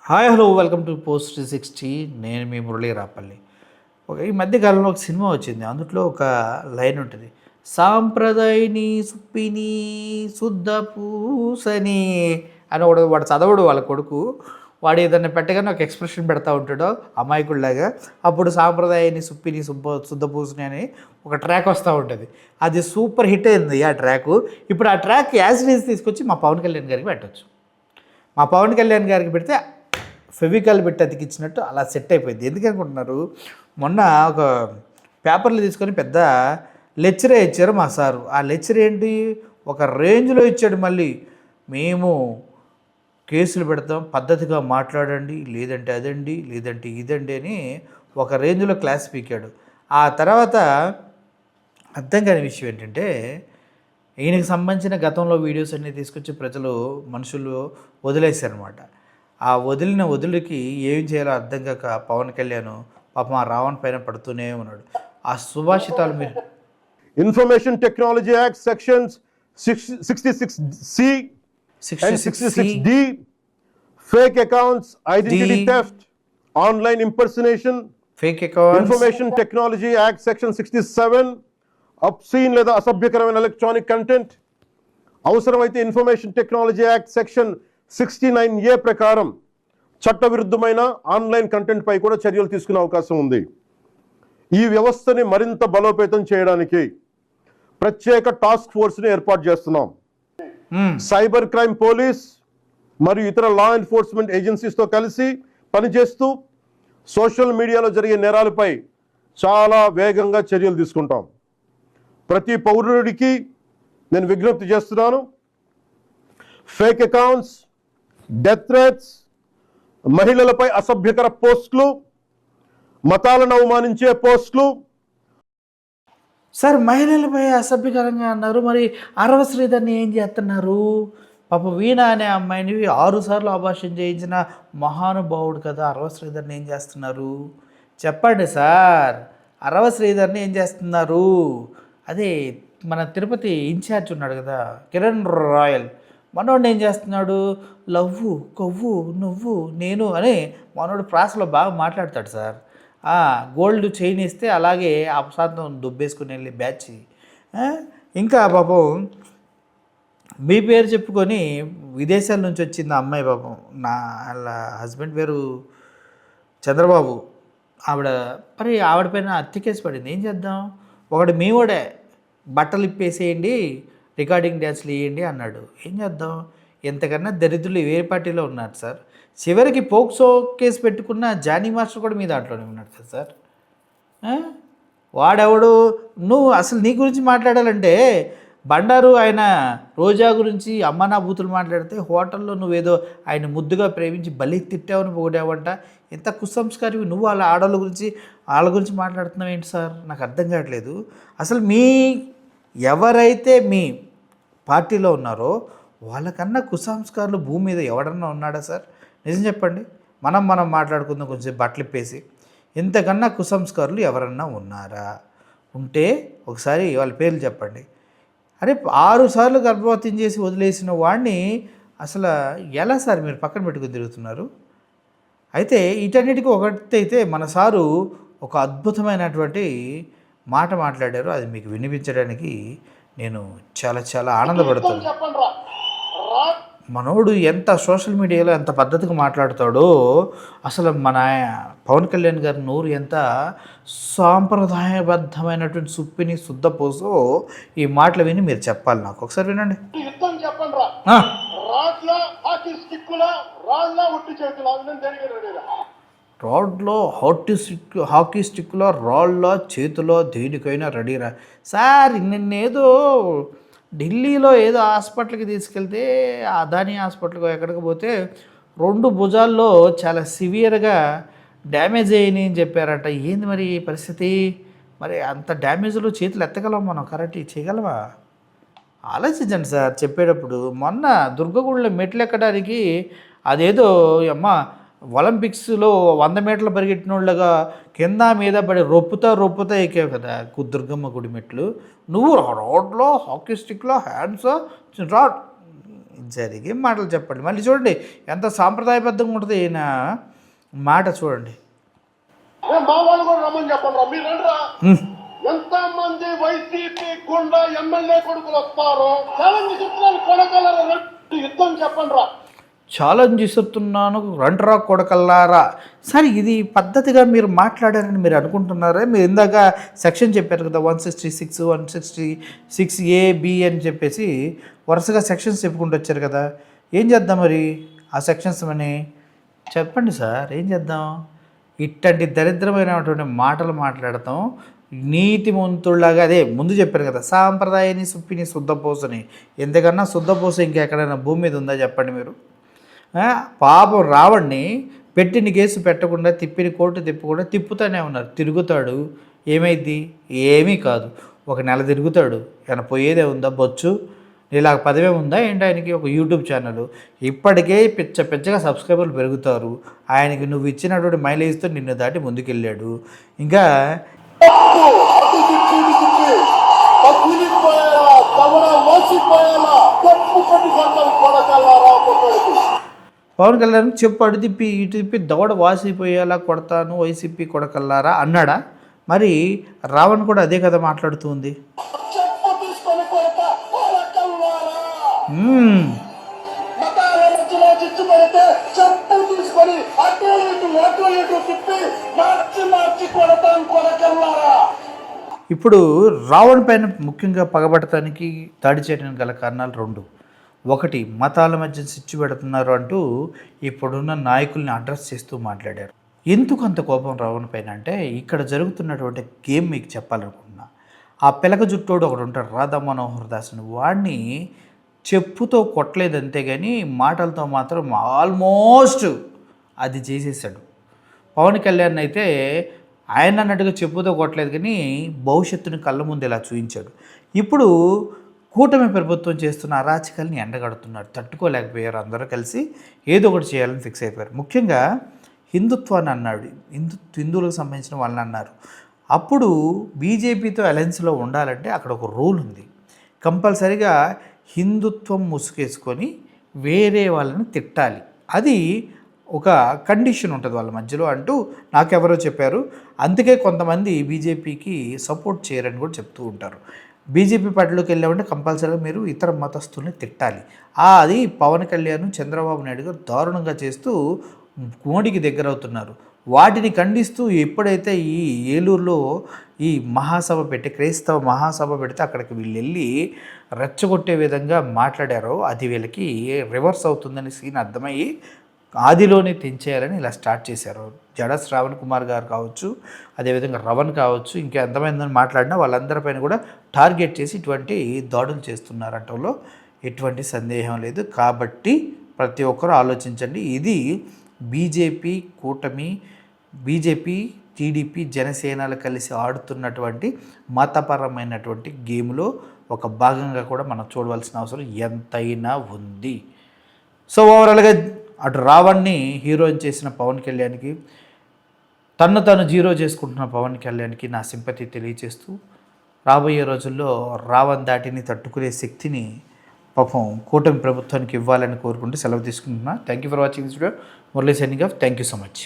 Hi hello welcome to post 360. నేను మీ మురళీ రాపల్లి. ఈ మధ్య కాలంలో ఒక సినిమా వచ్చింది. అందులో ఒక లైన్ ఉంటుంది, సాంప్రదాయని సుప్పిని శుద్ధ పూసని అని వాడు చదవడు వాళ్ళ కొడుకు. వాడు ఏదన్నా పెట్టగానే ఒక ఎక్స్ప్రెషన్ పెడతా ఉంటాడు అమాయకుడిలాగా. అప్పుడు సాంప్రదాయని సుప్పిని శుద్ధ పూసని అని ఒక ట్రాక్ వస్తూ ఉంటుంది. అది సూపర్ హిట్ అయింది ఆ ట్రాక్. ఇప్పుడు ఆ ట్రాక్ యాజ్ ఇట్ ఈజ్ తీసుకొచ్చి మా పవన్ కళ్యాణ్ గారికి పెట్టవచ్చు. మా పవన్ కళ్యాణ్ గారికి పెడితే ఫెవికాల్ పెట్టి అతికిచ్చినట్టు అలా సెట్ అయిపోయింది. ఎందుకనుకుంటున్నారు, మొన్న ఒక పేపర్లు తీసుకొని పెద్ద లెక్చరే ఇచ్చారు మా సారు. ఆ లెక్చర్ ఏంటి, ఒక రేంజ్లో ఇచ్చాడు. మళ్ళీ మేము కేసులు పెడతాం, పద్ధతిగా మాట్లాడండి, లేదంటే అదండి, లేదంటే ఇదండి అని ఒక రేంజ్లో క్లాస్ పీకాడు. ఆ తర్వాత అర్థం కాని విషయం ఏంటంటే, ఈయనకి సంబంధించిన గతంలో వీడియోస్ అన్నీ తీసుకొచ్చి మనుషులు వదిలేశారనమాట. ఆ వదిలికి ఏం చేయాలో అర్థం కాక పవన్ కళ్యాణ్ పాపం ఆ రావణ్ పైన పడుతూనే ఉన్నాడు. ఆ సుభాషితాలు మీరు information technology act sections 66C and 66D, fake accounts, identity theft, online impersonation, fake accounts, information technology act section 67, obscene లేదా అసభ్యకరమైన ఎలక్ట్రానిక్ కంటెంట్. అవసరమైతే information technology act section 69A ప్రకారం చట్టవిరుద్ధమైన ఆన్లైన్ కంటెంట్ పై కూడా చర్యలు తీసుకునే అవకాశం ఉంది. ఈ వ్యవస్థని మరింత బలోపేతం చేయడానికి ప్రత్యేక టాస్క్ ఫోర్స్ని ఏర్పాటు చేస్తున్నాం. సైబర్ క్రైమ్ పోలీస్ మరియు ఇతర లా ఎన్ఫోర్స్మెంట్ ఏజెన్సీస్తో కలిసి పనిచేస్తూ సోషల్ మీడియాలో జరిగే నేరాలపై చాలా వేగంగా చర్యలు తీసుకుంటాం. ప్రతి పౌరుడికి నేను విజ్ఞప్తి చేస్తున్నాను, ఫేక్ అకౌంట్స్, డెత్ థ్రెట్స్, మహిళలపై అసభ్యకర పోస్టులు, మతాలను అవమానించే పోస్టులు. సార్ మహిళలపై అసభ్యకరంగా అన్నారు, మరి అరవ శ్రీధర్ని ఏం చేస్తున్నారు? పాప వీణ అనే అమ్మాయిని 6 సార్లు అబార్షన్ చేయించిన మహానుభావుడు కదా, అరవ శ్రీధర్ని ఏం చేస్తున్నారు చెప్పండి సార్. అరవ శ్రీధర్ని ఏం చేస్తున్నారు? అదే మన తిరుపతి ఇన్ఛార్జ్ ఉన్నాడు కదా కిరణ్ రాయల్, మనోడు ఏం చేస్తున్నాడు, లవ్వు కొవ్వు నువ్వు నేను అని మనోడు ప్రాసలో బాగా మాట్లాడతాడు సార్. గోల్డ్ చైన్ ఇస్తే అలాగే అపశాంతం దుబ్బేసుకుని వెళ్ళి బ్యాచ్. ఇంకా పాపం మీ పేరు చెప్పుకొని విదేశాల నుంచి వచ్చింది అమ్మాయి, పాపం వాళ్ళ హస్బెండ్ పేరు చంద్రబాబు. ఆవిడ పైన హత్య కేసు పడింది. ఏం చేద్దాం, ఒకటి మీవాడే బట్టలు ఇప్పేసేయండి, రికార్డింగ్ డ్యాన్స్లు వేయండి అన్నాడు. ఏం చేద్దాం, ఎంతకన్నా దరిద్రులు ఏ పార్టీలో ఉన్నారు సార్. చివరికి పోక్సో కేసు పెట్టుకున్న జానీ మాస్టర్ కూడా మీ దాంట్లోనే ఉన్నాడు కదా సార్. వాడెవడు, నువ్వు అసలు నీ గురించి మాట్లాడాలంటే బండారు ఆయన రోజా గురించి అమ్మనా బూతులు మాట్లాడితే హోటల్లో నువ్వేదో ఆయన ముద్దుగా ప్రేమించి బలి తిట్టావని పొగిడావంట. ఎంత కుసంస్కారివి నువ్వు. వాళ్ళ గురించి మాట్లాడుతున్నావు ఏంటి సార్, నాకు అర్థం కావట్లేదు. అసలు ఎవరైతే మీ పార్టీలో ఉన్నారో వాళ్ళకన్నా కుసంస్కారులు భూమి మీద ఎవడన్నా ఉన్నాడా సార్? నిజం చెప్పండి. మనం మాట్లాడుకుందాం కొంచెం బట్టలు ఇప్పేసి. ఇంతకన్నా కుసంస్కారులు ఎవరన్నా ఉన్నారా? ఉంటే ఒకసారి వాళ్ళ పేర్లు చెప్పండి. అరే 6 సార్లు గర్భవతిని చేసి వదిలేసిన వాడిని అసలు ఎలా సార్ మీరు పక్కన పెట్టుకుని తిరుగుతున్నారు? అయితే వీటన్నిటికీ ఒకటైతే మన సారు ఒక అద్భుతమైనటువంటి మాట మాట్లాడారు. అది మీకు వినిపించడానికి నేను చాలా ఆనందపడుతాను. మనోడు ఎంత సోషల్ మీడియాలో ఎంత పద్ధతిగా మాట్లాడతాడో, అసలు మన పవన్ కళ్యాణ్ గారి నోరు ఎంత సాంప్రదాయబద్ధమైనటువంటి సుప్పిని శుద్ధపోసో ఈ మాటలు విని మీరు చెప్పాలి నాకు. ఒకసారి వినండి. రోడ్లో హాకీ స్టిక్లో రాళ్ళ చేతిలో దేనికైనా రెడీరా సార్. నిన్నేదో ఢిల్లీలో ఏదో హాస్పిటల్కి తీసుకెళ్తే అదానీ హాస్పిటల్కి ఎక్కడికి పోతే 2 భుజాల్లో చాలా సివియర్గా డ్యామేజ్ అయ్యాయని చెప్పారట. ఏంది మరి పరిస్థితి? మరి అంత డ్యామేజ్లో చేతులు ఎత్తగలం మనం, కరెక్ట్ చేయగలవా? ఆలోచించండి సార్ చెప్పేటప్పుడు. మొన్న దుర్గగుడిలో మెట్లు ఎక్కడానికి అదేదో ఒలింపిక్స్లో 100 మీటర్లు పరిగెట్టిన వాళ్ళగా కింద మీద పడి రొప్పుతా ఎక్కావు కదా దుర్గమ్మ గుడి మెట్లు. నువ్వు రోడ్లో హాకీ స్టిక్లో హ్యాండ్స్ రాడ్ జరిగే మాటలు చెప్పండి. మళ్ళీ చూడండి ఎంత సాంప్రదాయబద్ధంగా ఉంటుంది ఈయన మాట చూడండి. మా వాళ్ళు కూడా రమ్మని చెప్పండి, మీరు రండిరా. ఎంత మంది వైసీపీ గుండా ఎమ్మెల్యే కొడుకులు వస్తారో ఛాలెంజ్ చెప్తున్నాను, కొడకల్లారా యుద్ధం చెప్పండి రా. ఛాలెంజ్ ఇస్తున్నాను రండ్రా కొడకల్లారా. సరే ఇది పద్ధతిగా మీరు మాట్లాడారని మీరు అనుకుంటున్నారా? మీరు ఇందాక సెక్షన్ చెప్పారు కదా 166, 166A, B అని చెప్పేసి వరుసగా సెక్షన్స్ చెప్పుకుంటూ వచ్చారు కదా. ఏం చేద్దాం మరి ఆ సెక్షన్స్ అని చెప్పండి సార్, ఏం చేద్దాం? ఇట్టంటి దరిద్రమైనటువంటి మాటలు మాట్లాడతాం నీతిమంతుల్లాగా. అదే ముందు చెప్పారు కదా, సాంప్రదాయాన్ని సుప్పిని శుద్ధపోసని. ఎందుకన్నా శుద్ధపోస ఇంకెక్కడైనా భూమి మీద ఉందా చెప్పండి మీరు? పాపం రావణ్ణి పెట్టిన కేసు పెట్టకుండా తిప్పిన కోర్టు తిప్పకుండా తిప్పుతూనే ఉన్నారు. తిరుగుతాడు, ఏమైద్ది? ఏమీ కాదు. ఒక నెల తిరుగుతాడు, ఏమైనా పోయేదే ఉందా? బొచ్చు ఇలాగ పదవే ఉందా ఏంటి ఆయనకి? ఒక యూట్యూబ్ ఛానల్, ఇప్పటికే పిచ్చగా సబ్స్క్రైబర్లు పెరుగుతారు. ఆయనకి నువ్వు ఇచ్చినటువంటి మైలేజ్తో నిన్ను దాటి ముందుకెళ్ళాడు. ఇంకా పవన్ కళ్యాణ్ చెప్పు అడు తిప్పి ఇటు తిప్పి దవడ వాసిపోయేలా కొడతాను వైసీపీ కొడకల్లారా అన్నాడా? మరి రావణ్ కూడా అదే కదా మాట్లాడుతుంది. ఇప్పుడు రావణ్ పైన ముఖ్యంగా పగబడటానికి దాడి చేయడానికి గల కారణాలు రెండు. ఒకటి, మతాల మధ్య చిచ్చు పెడుతున్నారు అంటూ ఇప్పుడున్న నాయకుల్ని అడ్రస్ చేస్తూ మాట్లాడారు. ఎందుకు అంత కోపం రావణ్ పైన అంటే, ఇక్కడ జరుగుతున్నటువంటి గేమ్ మీకు చెప్పాలనుకుంటున్నా. ఆ పిలక జుట్టోడు ఒకడు ఉంటాడు, రాధా మనోహర్ దాస్ అని. వాడిని చెప్పుతో కొట్టలేదు అంతేగాని మాటలతో మాత్రం ఆల్మోస్ట్ అది చేసేసాడు. పవన్ కళ్యాణ్ అయితే ఆయన అన్నట్టుగా చెప్పుతో కొట్టలేదు కానీ భవిష్యత్తుని కళ్ళ ముందు ఇలా చూపించాడు. ఇప్పుడు కూటమి ప్రభుత్వం చేస్తున్న అరాచకాలని ఎండగడుతున్నారు. తట్టుకోలేకపోయారు. అందరూ కలిసి ఏదో ఒకటి చేయాలని ఫిక్స్ అయిపోయారు. ముఖ్యంగా హిందుత్వాన్ని అన్నాడు, హిందువులకు సంబంధించిన వాళ్ళని అన్నారు. అప్పుడు బీజేపీతో అలయన్స్లో ఉండాలంటే అక్కడ ఒక రూల్ ఉంది. కంపల్సరీగా హిందుత్వం ముసుగేసుకొని వేరే వాళ్ళని తిట్టాలి. అది ఒక కండిషన్ ఉంటుంది వాళ్ళ మధ్యలో అంటూ నాకెవరో చెప్పారు. అందుకే కొంతమంది బీజేపీకి సపోర్ట్ చేయరని కూడా చెప్తూ ఉంటారు. బీజేపీ పార్టీలోకి వెళ్ళామంటే కంపల్సరీగా మీరు ఇతర మతస్థుల్ని తిట్టాలి. అది పవన్ కళ్యాణ్, చంద్రబాబు నాయుడు గారు దారుణంగా చేస్తూ మోడీకి దగ్గర అవుతున్నారు. వాటిని ఖండిస్తూ ఎప్పుడైతే ఈ ఏలూరులో ఈ మహాసభ పెట్టి క్రైస్తవ మహాసభ పెడితే అక్కడికి వీళ్ళు వెళ్ళి రెచ్చగొట్టే విధంగా మాట్లాడారో అది వీళ్ళకి రివర్స్ అవుతుందని సీన్ అర్థమయ్యి ఆదిలోనే తెంచేయాలని ఇలా స్టార్ట్ చేశారు. జడ శ్రావణ్ కుమార్ గారు కావచ్చు, అదేవిధంగా రవణ్ కావచ్చు, ఇంకా ఎంతమంది మాట్లాడినా వాళ్ళందరిపైన కూడా టార్గెట్ చేసి ఇటువంటి దాడులు చేస్తున్నారంటలో ఎటువంటి సందేహం లేదు. కాబట్టి ప్రతి ఒక్కరూ ఆలోచించండి. ఇది బీజేపీ కూటమి, బీజేపీ, టీడీపీ, జనసేనలు కలిసి ఆడుతున్నటువంటి మతపరమైనటువంటి గేమ్లో ఒక భాగంగా కూడా మనం చూడవలసిన అవసరం ఎంతైనా ఉంది. సో ఓవరాల్గా అటు రావణ్ని హీరోయిన్ చేసిన పవన్ కళ్యాణ్కి, తను జీరో చేసుకుంటున్న పవన్ కళ్యాణ్కి నా సింపతి తెలియజేస్తూ రాబోయే రోజుల్లో రావణ్ దాటిని తట్టుకునే శక్తిని పాపం కూటమి ప్రభుత్వానికి ఇవ్వాలని కోరుకుంటూ సెలవు తీసుకుంటున్నా. Thank you for watching this video. Murali signing off. Thank you so much.